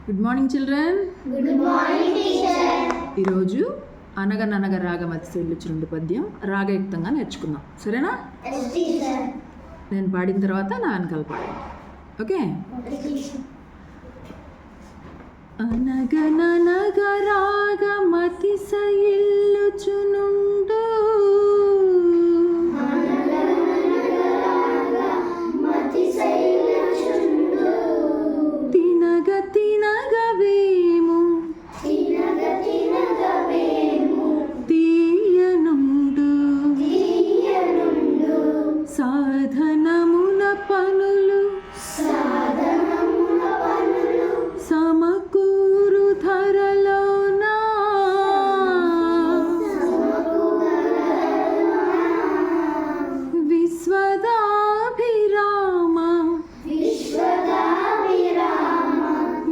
Good morning children. Good morning teacher. ఈరోజు అనగననగ రాగమతి చెల్లుచుండు పద్యం రాగయుక్తంగా నేర్చుకుందాం, సరేనా? yes teacher. నేను పాడిన తర్వాత నా వెనకాల పాడండి, ఓకే? Okay teacher. అనగననగ రాగమతి చెల్లుచునుండు తినగ తినగవేము తీయనుండు సాధనమున పనులు సమకూరు ధరలోన విశ్వదాభిరామ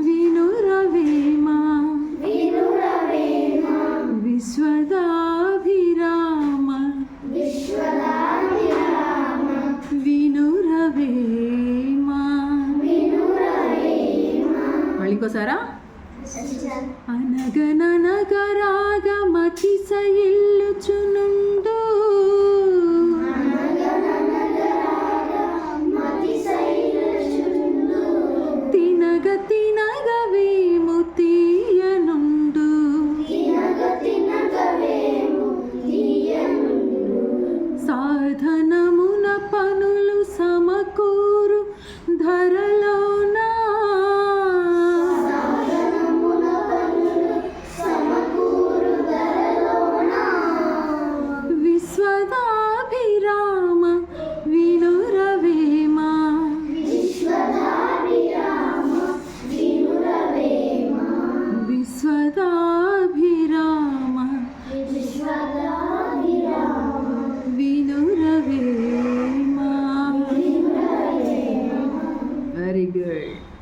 వినురవేమ విశ్వదాభిరామ వినురవేమ. మళ్ళీ ఇంకోసారా? అనగననగ రాగమతి చెల్లుచునుండు తినగ తినగవేము తీయనుండు సాధనమున పనులు సమకూరు ధరలోన విశ్వదాభిరామ వినురవేమ విశ్వదాభిరామ వినురవేమ. Very good.